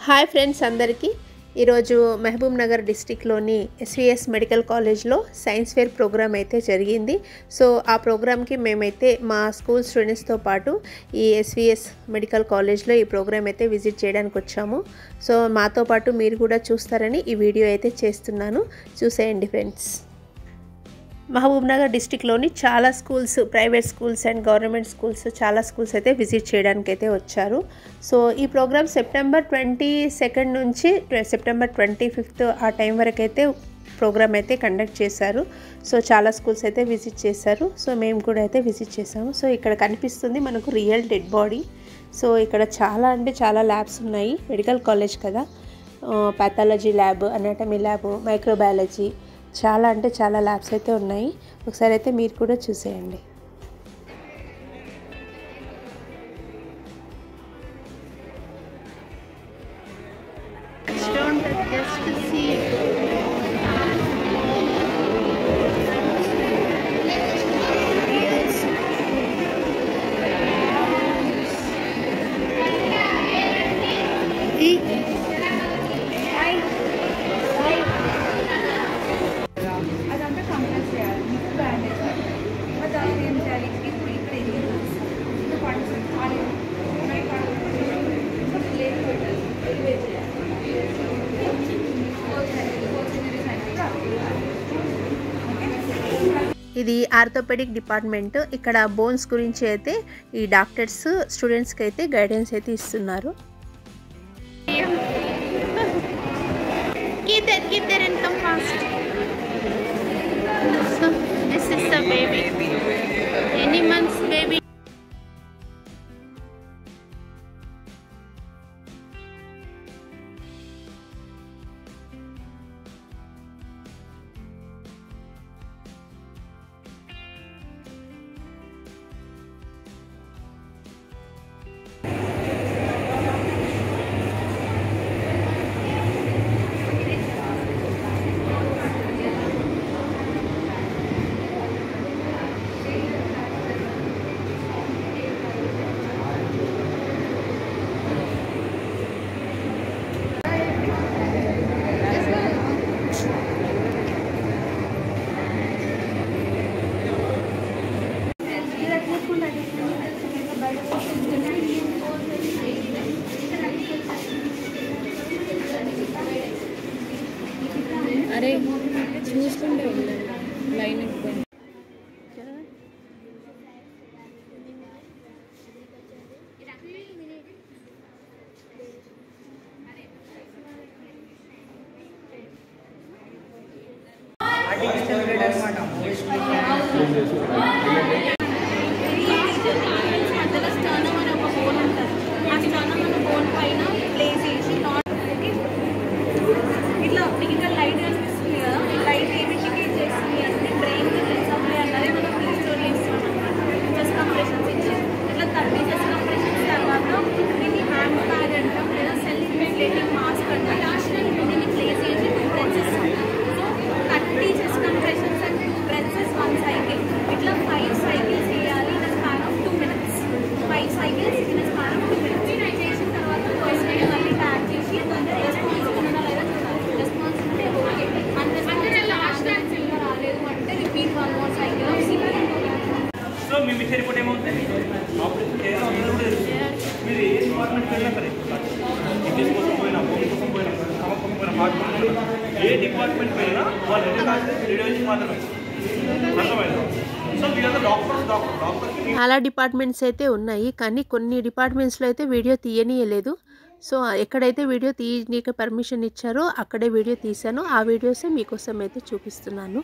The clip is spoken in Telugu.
హాయ్ ఫ్రెండ్స్ అందరికీ ఈరోజు మహబూబ్ నగర్ డిస్ట్రిక్ట్లోని ఎస్విఎస్ మెడికల్ కాలేజ్లో సైన్స్ ఫేర్ ప్రోగ్రామ్ అయితే జరిగింది. సో ఆ ప్రోగ్రామ్కి మేమైతే మా స్కూల్ స్టూడెంట్స్తో పాటు ఈ ఎస్విఎస్ మెడికల్ కాలేజ్లో ఈ ప్రోగ్రామ్ అయితే విజిట్ చేయడానికి వచ్చాము. సో మాతో పాటు మీరు కూడా చూస్తారని ఈ వీడియో అయితే చేస్తున్నాను, చూసేయండి ఫ్రెండ్స్. మహబూబ్ నగర్ డిస్ట్రిక్ట్లోని చాలా schools, private schools and government schools, చాలా స్కూల్స్ అయితే విజిట్ చేయడానికి అయితే వచ్చారు. సో ఈ ప్రోగ్రామ్ సెప్టెంబర్ 22 నుంచి సెప్టెంబర్ 25 ఆ టైం వరకు అయితే ప్రోగ్రామ్ అయితే కండక్ట్ చేశారు. సో చాలా స్కూల్స్ అయితే విజిట్ చేశారు. సో మేము కూడా అయితే విజిట్ చేసాము. సో ఇక్కడ కనిపిస్తుంది మనకు రియల్ డెడ్ బాడీ. సో ఇక్కడ చాలా ల్యాబ్స్ ఉన్నాయి, మెడికల్ కాలేజ్ కదా. Pathology lab, anatomy lab, microbiology, చాలా ల్యాబ్స్ అయితే ఉన్నాయి. ఒకసారి అయితే మీరు కూడా చూసేయండి. ఇది ఆర్థోపెడిక్ డిపార్ట్మెంట్. ఇక్కడ బోన్స్ గురించి అయితే ఈ డాక్టర్స్ స్టూడెంట్స్కి అయితే గైడెన్స్ అయితే ఇస్తున్నారు. Keep that and come fast. So this is the baby. Any months baby. అరే చూసుకుంటే లైన్ రిపోర్ట్ ఏమవుతుంది మీరు ఏ డిపార్ట్మెంట్ వెళ్ళినా సరే, ఇంగ్లీష్ కోసం పోయినా, హోమ్ కోసం పోయినా, స్టమక్ కోసం పోయినా, హార్ట్ కోసం పోయినా, ఏ డిపార్ట్మెంట్ వెళ్ళినా వాళ్ళు రేడియాలజీ మాత్రమే అర్థమైంది. సో వీళ్ళంతా డాక్టర్స్ చాలా డిపార్ట్మెంట్స్ అయితే ఉన్నాయి, కానీ కొన్ని డిపార్ట్మెంట్స్లో అయితే వీడియో తీయనీయలేదు. సో ఎక్కడైతే వీడియో తీయనీకి పర్మిషన్ ఇచ్చారో అక్కడే వీడియో తీశాను. ఆ వీడియోసే మీకోసం అయితే చూపిస్తున్నాను.